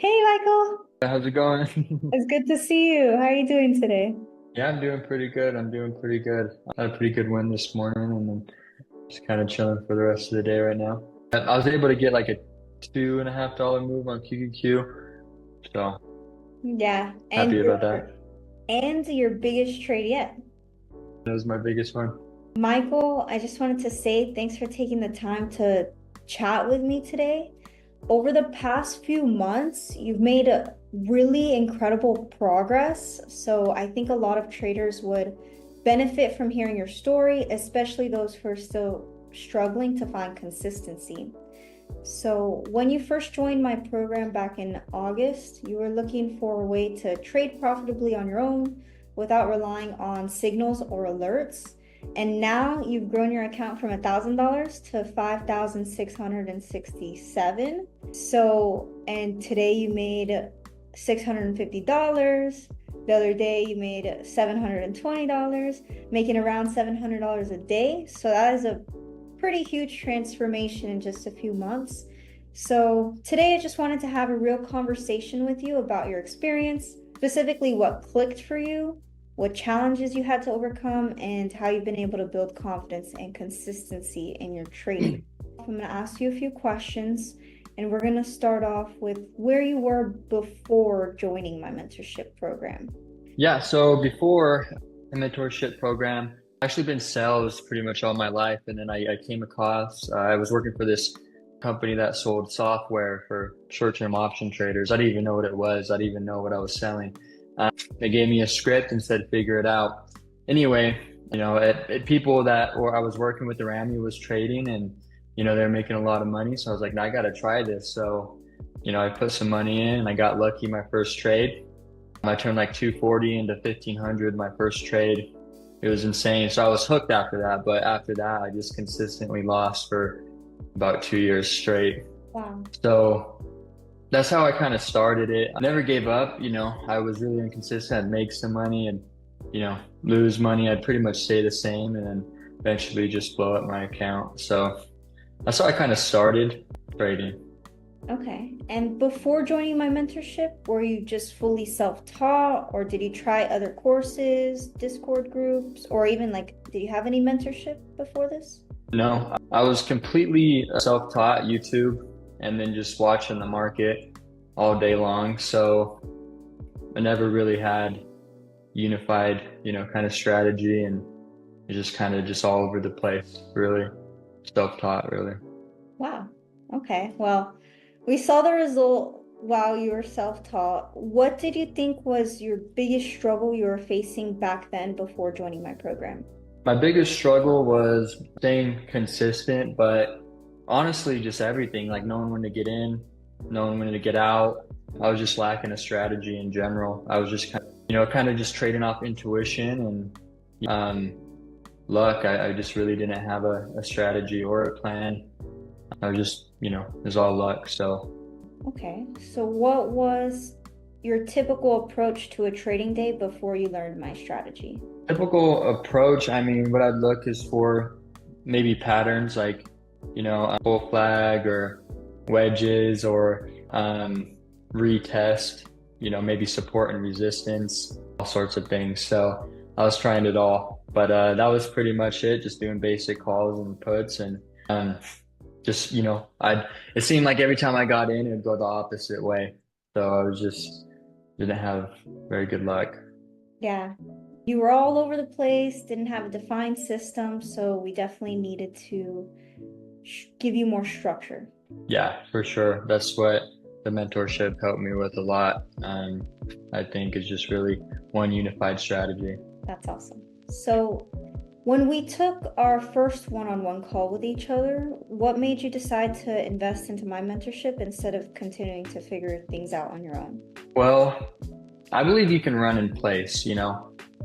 Hey Michael, How's it going? it's good to see you. How are you doing today? Yeah, I'm doing pretty good. I'm doing pretty good. I had a pretty good win this morning and then just kind of chilling for the rest of the day right now. I was able to get like a $2.50 move on QQQ, so Yeah, happy about that. and your biggest trade yet. That was my biggest one. Michael, I just wanted to say thanks for taking the time to chat with me today. Over the past few months, you've made a really incredible progress. So I think a lot of traders would benefit from hearing your story, especially those who are still struggling to find consistency. So, when you first joined my program back in August, you were looking for a way to trade profitably on your own without relying on signals or alerts. And now you've grown your account from $1,000 to 5,667. So, and today you made $650. The other day you made $720, making around $700 a day. So that is a pretty huge transformation in just a few months. So, today I just wanted to have a real conversation with you about your experience, specifically what clicked for you, what challenges you had to overcome, and how you've been able to build confidence and consistency in your trading. I'm going to ask you a few questions, and we're going to start off with where you were before joining my mentorship program. Yeah, so before the mentorship program, I've actually been sales pretty much all my life, and then I came across I was working for this company that sold software for short-term option traders. I didn't even know what it was. I didn't even know what I was selling. They gave me a script and said, figure it out. Anyway, people that or I was working with around me was trading and, they're making a lot of money. So I was like, no, I got to try this. So, I put some money in and I got lucky my first trade. I turned like 240 into 1500 my first trade. It was insane. So I was hooked after that. But after that, I just consistently lost for about 2 years straight. Wow. So that's how I kind of started it. I never gave up, I was really inconsistent. I'd make some money and, lose money. I'd pretty much stay the same and then eventually just blow up my account. So that's how I kind of started trading. Okay. And before joining my mentorship, were you just fully self-taught or did you try other courses, Discord groups, or even like, did you have any mentorship before this? No, I was completely self-taught YouTube and then just watching the market all day long. So I never really had unified, kind of strategy and it just kind of just all over the place, really self-taught, really. Wow. Okay. Well, we saw the result while you were self-taught. What did you think was your biggest struggle you were facing back then before joining my program? My biggest struggle was staying consistent, but honestly, just everything, like knowing when to get in, knowing when to get out. I was just lacking a strategy in general. I was just kind of just trading off intuition and luck. I just really didn't have a strategy or a plan. I was just, it was all luck. So Okay. So what was your typical approach to a trading day before you learned my strategy? typical approach, I mean, what I'd look is for maybe patterns like, a full flag or wedges or retest, maybe support and resistance, all sorts of things. So I was trying it all, but that was pretty much it, just doing basic calls and puts and just, it seemed like every time I got in, it would go the opposite way. So I was just didn't have very good luck. Yeah. You were all over the place, didn't have a defined system, so we definitely needed to give you more structure. Yeah, for sure. That's what the mentorship helped me with a lot. I think is just really one unified strategy. That's awesome. So, when we took our first one-on-one call with each other, what made you decide to invest into my mentorship instead of continuing to figure things out on your own? Well, I believe you can run in place,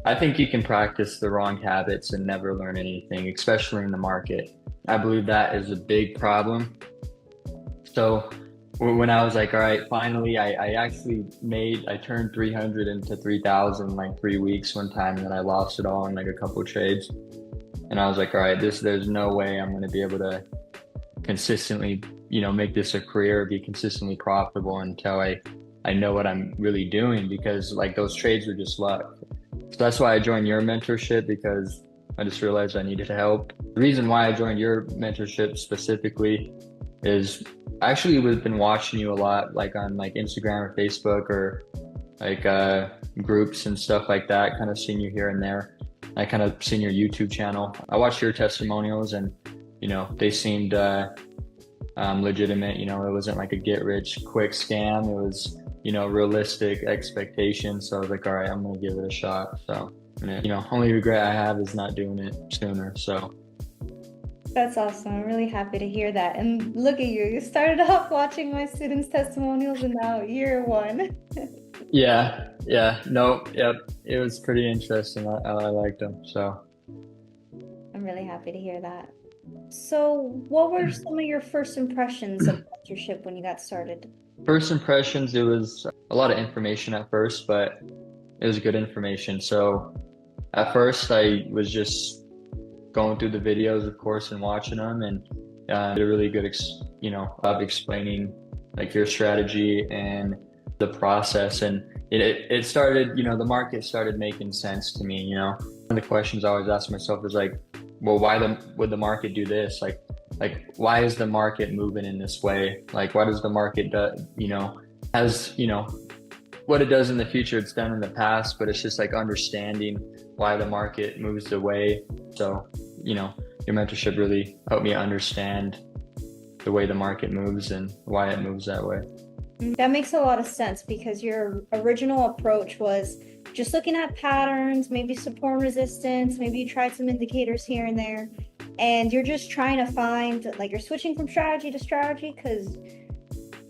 I think you can practice the wrong habits and never learn anything, especially in the market. I believe that is a big problem. So when I was like, all right, finally, I actually I turned 300 into 3,000 in like 3 weeks one time, and then I lost it all in like a couple trades. And I was like, all right, there's no way I'm going to be able to consistently, make this a career, be consistently profitable until I I know what I'm really doing, because like those trades were just luck. So that's why I joined your mentorship, because I just realized I needed help. The reason why I joined your mentorship specifically is I actually have been watching you a lot, like on like Instagram or Facebook, or like groups and stuff like that, kind of seen you here and there. I kind of seen your YouTube channel. I watched your testimonials, and they seemed legitimate. It wasn't like a get rich quick scam. It was realistic expectations. So I was like, all right, I'm gonna give it a shot. So only regret I have is not doing it sooner. So That's awesome. I'm really happy to hear that. And look at you. You started off watching my students' testimonials and now year one. yeah, no, yep, it was pretty interesting. I liked them. So I'm really happy to hear that. So, what were some of your first impressions of mentorship when you got started? first impressions, it was a lot of information at first, but it was good information. So at first I was just going through the videos, of course, and watching them, and did a really good of explaining like your strategy and the process. And it started, the market started making sense to me. One of the questions I always ask myself is like, well, would the market do this? Like why is the market moving in this way? Like why does the market has what it does in the future, it's done in the past, but it's just like understanding why the market moves the way. So your mentorship really helped me understand the way the market moves and why it moves that way. That makes a lot of sense because your original approach was just looking at patterns, maybe support and resistance, maybe you tried some indicators here and there, and you're just trying to find, like, you're switching from strategy to strategy because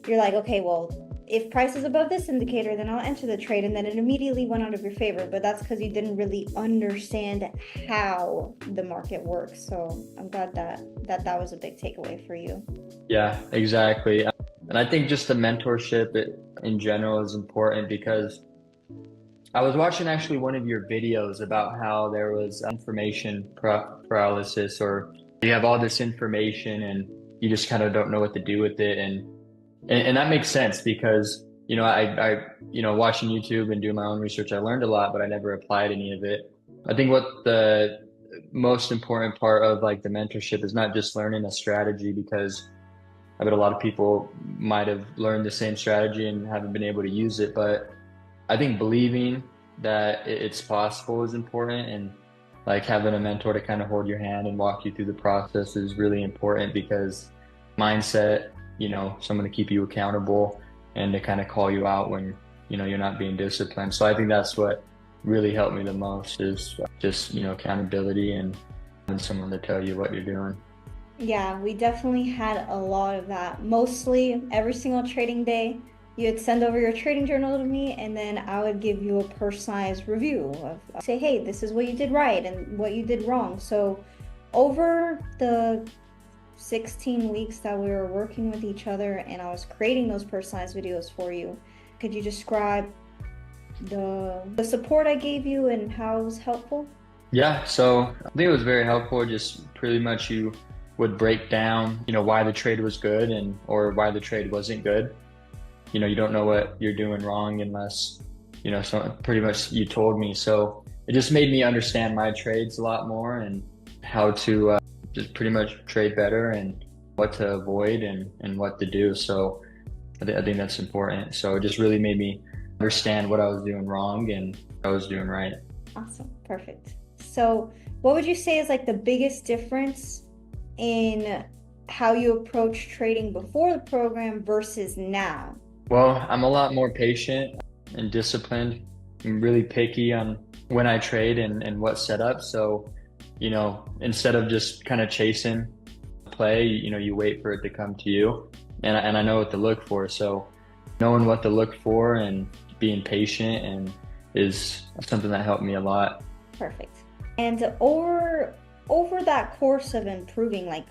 you're like, okay, well, if price is above this indicator, then I'll enter the trade, and then it immediately went out of your favor. But that's because you didn't really understand how the market works. So I'm glad that was a big takeaway for you. Yeah, exactly. And I think just the mentorship in general is important, because I was watching actually one of your videos about how there was information paralysis, or you have all this information and you just kind of don't know what to do with it. And that makes sense, because watching YouTube and doing my own research, I learned a lot, but I never applied any of it. I think what the most important part of like the mentorship is not just learning a strategy, because I bet a lot of people might have learned the same strategy and haven't been able to use it. But I think believing that it's possible is important, and like having a mentor to kind of hold your hand and walk you through the process is really important, because mindset, someone to keep you accountable and to kind of call you out when you're not being disciplined. So I think that's what really helped me the most, is just accountability and having someone to tell you what you're doing. Yeah, we definitely had a lot of that. Mostly every single trading day, you'd send over your trading journal to me, and then I would give you a personalized review of say, hey, this is what you did right and what you did wrong. So over the 16 weeks that we were working with each other and I was creating those personalized videos for you, could you describe the support I gave you and how it was helpful? Yeah, so I think it was very helpful. Just pretty much you would break down, why the trade was good or why the trade wasn't good. You don't know what you're doing wrong unless, so pretty much you told me. So it just made me understand my trades a lot more, and how to just pretty much trade better, and what to avoid and what to do. So I think that's important. So it just really made me understand what I was doing wrong and what I was doing right. Awesome. Perfect. So what would you say is like the biggest difference in how you approach trading before the program versus now? Well, I'm a lot more patient and disciplined. I'm really picky on when I trade and what setup. So, instead of just kind of chasing play, you wait for it to come to you. And I know what to look for. So knowing what to look for and being patient is something that helped me a lot. Perfect. And over that course of improving, like,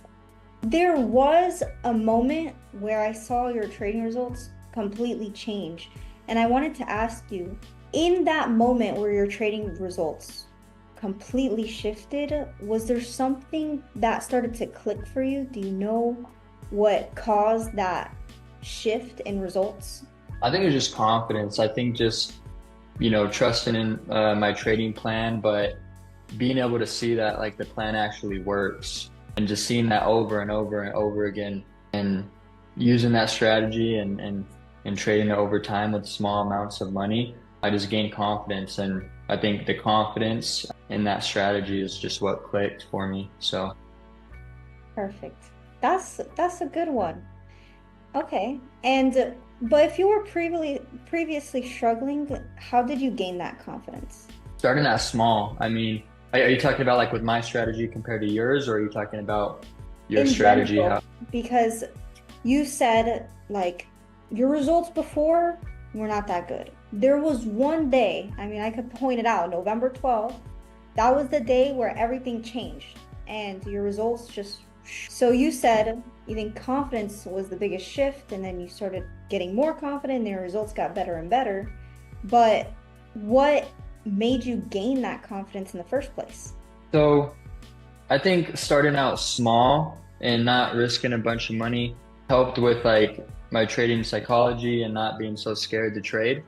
there was a moment where I saw your trading results completely change. And I wanted to ask you, in that moment where your trading results completely shifted, was there something that started to click for you? Do you know what caused that shift in results? I think it's just confidence. I think just, trusting in my trading plan, but being able to see that like the plan actually works and just seeing that over and over and over again and using that strategy and trading it over time with small amounts of money, I just gained confidence. And I think the confidence in that strategy is just what clicked for me. So Perfect. That's a good one. Okay. And but if you were previously struggling, how did you gain that confidence? starting out small, I mean, are you talking about like with my strategy compared to yours, or are you talking about your In strategy? general, How? because you said like your results before were not that good. There was one day, I mean, I could point it out, November 12th, that was the day where everything changed and your results just. So you said you think confidence was the biggest shift, and then you started getting more confident, and your results got better and better. But what made you gain that confidence in the first place? So I think starting out small and not risking a bunch of money helped with like my trading psychology and not being so scared to trade.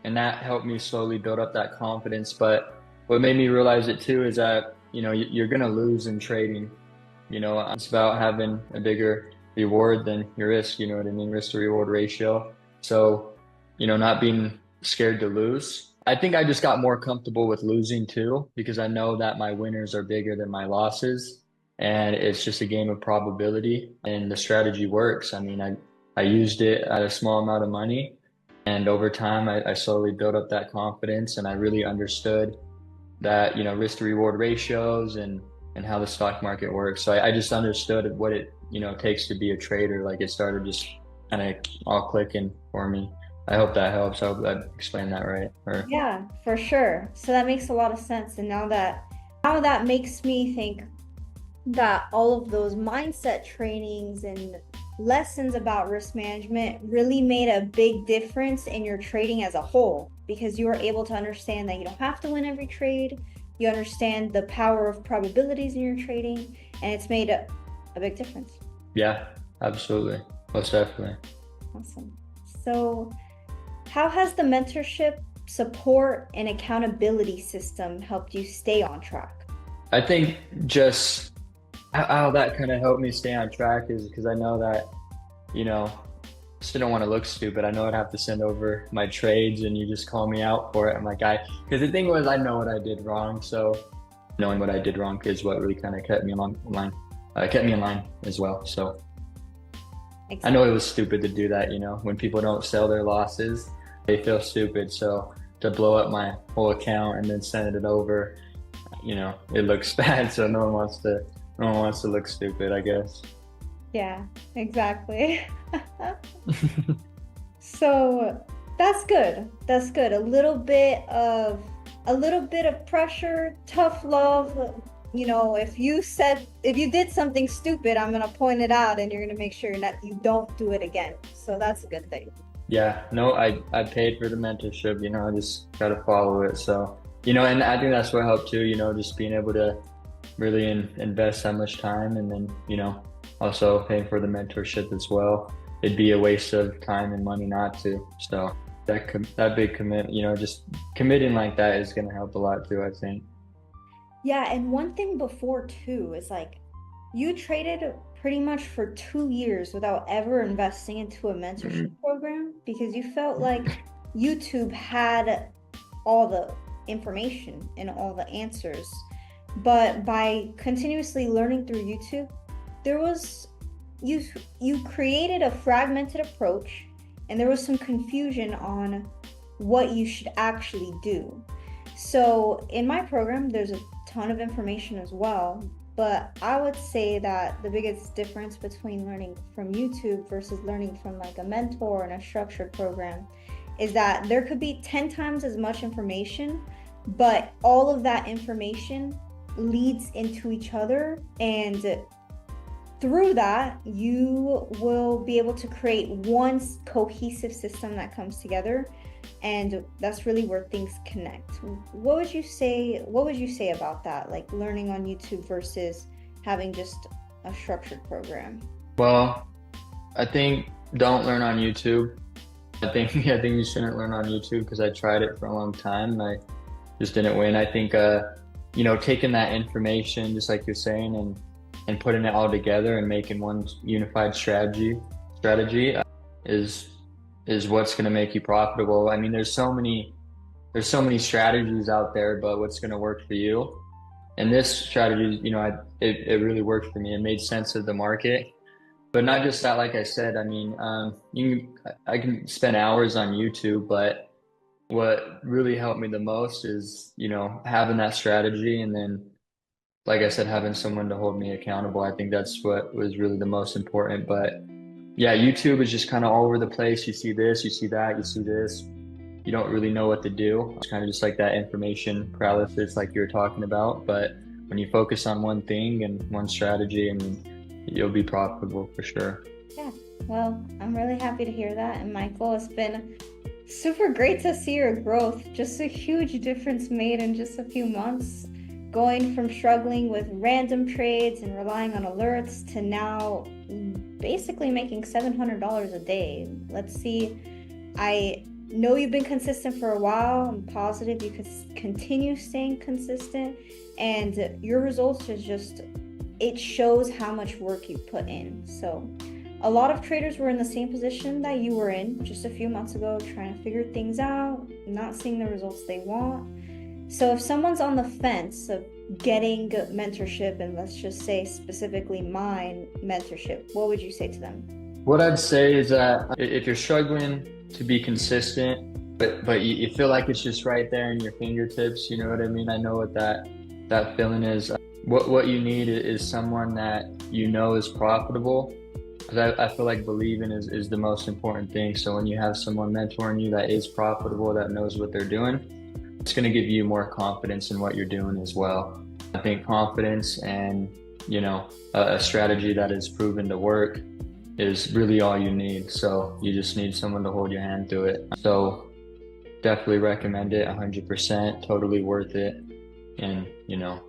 And that helped me slowly build up that confidence. But what made me realize it too is that, you're going to lose in trading. It's about having a bigger reward than your risk, you know what I mean? Risk to reward ratio. So, not being scared to lose. I think I just got more comfortable with losing too, because I know that my winners are bigger than my losses. And it's just a game of probability and the strategy works. I mean, I used it at a small amount of money. And over time, I slowly built up that confidence and I really understood that, risk to reward ratios and how the stock market works. So I just understood what it, takes to be a trader. Like it started just kind of all clicking for me. I hope that helps. I hope I explained that right. Or Yeah, for sure. So that makes a lot of sense. And now that makes me think that all of those mindset trainings and lessons about risk management really made a big difference in your trading as a whole, because you were able to understand that you don't have to win every trade. You understand the power of probabilities in your trading, and it's made a big difference. yeah, absolutely. Most definitely. Awesome. So, how has the mentorship, support, and accountability system helped you stay on track? I think just how that kind of helped me stay on track is because I know that, you know, still don't want to look stupid. I know I'd have to send over my trades and you just call me out for it. I'm like, because the thing was, I know what I did wrong. So knowing what I did wrong is what really kind of kept me along line, kept me in line as well. So I know Exactly. it was stupid to do that. When people don't sell their losses, they feel stupid. So to blow up my whole account and then send it over, it looks bad. So no one wants to look stupid, I guess. Yeah, exactly. So that's good. That's good. A little bit of pressure, tough love. If you did something stupid, I'm gonna point it out and you're gonna make sure that you don't do it again. So that's a good thing. Yeah, no, I paid for the mentorship, I just gotta follow it. So, and I think that's what helped too, just being able to really invest that much time and then, also paying for the mentorship as well. It'd be a waste of time and money not to. So that big commit, just committing like that is gonna help a lot too, I think. Yeah, and one thing before too is like you traded pretty much for 2 years without ever investing into a mentorship Mhm. program because you felt like YouTube had all the information and all the answers. But by continuously learning through YouTube, there was you you created a fragmented approach and there was some confusion on what you should actually do. So in my program, there's a ton of information as well, but I would say that the biggest difference between learning from YouTube versus learning from like a mentor and a structured program is that there could be 10 times as much information, but all of that information leads into each other, and through that you will be able to create one cohesive system that comes together, and that's really where things connect. What would you say about that, like learning on YouTube versus having just a structured program? Well, I think don't learn on YouTube. I think you shouldn't learn on YouTube because I tried it for a long time and I just didn't win. I think taking that information, just like you're saying, and putting it all together and making one unified strategy is is what's going to make you profitable. I mean, there's so many strategies out there, but what's going to work for you? And this strategy, it really worked for me. It made sense of the market. But not just that, like I said, I mean, I can spend hours on YouTube, but what really helped me the most is, having that strategy and then, like I said, having someone to hold me accountable. I think that's what was really the most important. But yeah, YouTube is just kind of all over the place. You see this, you see that, you see this. You don't really know what to do. It's kind of just like that information paralysis, like you were talking about. But when you focus on one thing and one strategy, I mean, you'll be profitable for sure. Yeah, well, I'm really happy to hear that. And Michael, it's been super great to see your growth. Just a huge difference made in just a few months. Going from struggling with random trades and relying on alerts to now basically making $700 a day. Let's see. I know you've been consistent for a while. I'm positive you could continue staying consistent, and your results is just, it shows how much work you put in. So a lot of traders were in the same position that you were in just a few months ago, trying to figure things out, not seeing the results they want. So if someone's on the fence of getting mentorship, and let's just say specifically mine mentorship, what would you say to them? What I'd say is that if you're struggling to be consistent, but you feel like it's just right there in your fingertips, you know what I mean? I know what that feeling is. What you need is someone that you know is profitable. Because I feel like believing is the most important thing. So when you have someone mentoring you that is profitable, that knows what they're doing, it's going to give you more confidence in what you're doing as well. I think confidence and, a strategy that is proven to work is really all you need. So you just need someone to hold your hand through it. So definitely recommend it 100%, totally worth it. And, you'll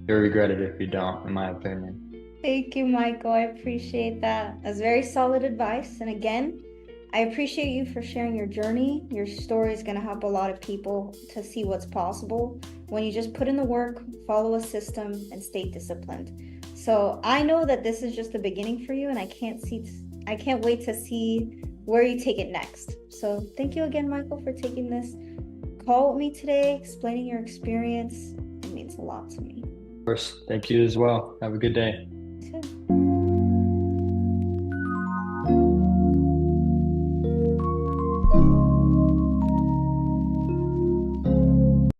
regret it if you don't, in my opinion. Thank you, Michael. I appreciate that. That's very solid advice. And again, I appreciate you for sharing your journey. Your story is going to help a lot of people to see what's possible when you just put in the work, follow a system, and stay disciplined. So I know that this is just the beginning for you, and I can't wait to see where you take it next. So thank you again, Michael, for taking this call with me today, explaining your experience. It means a lot to me. Of course, thank you as well. Have a good day.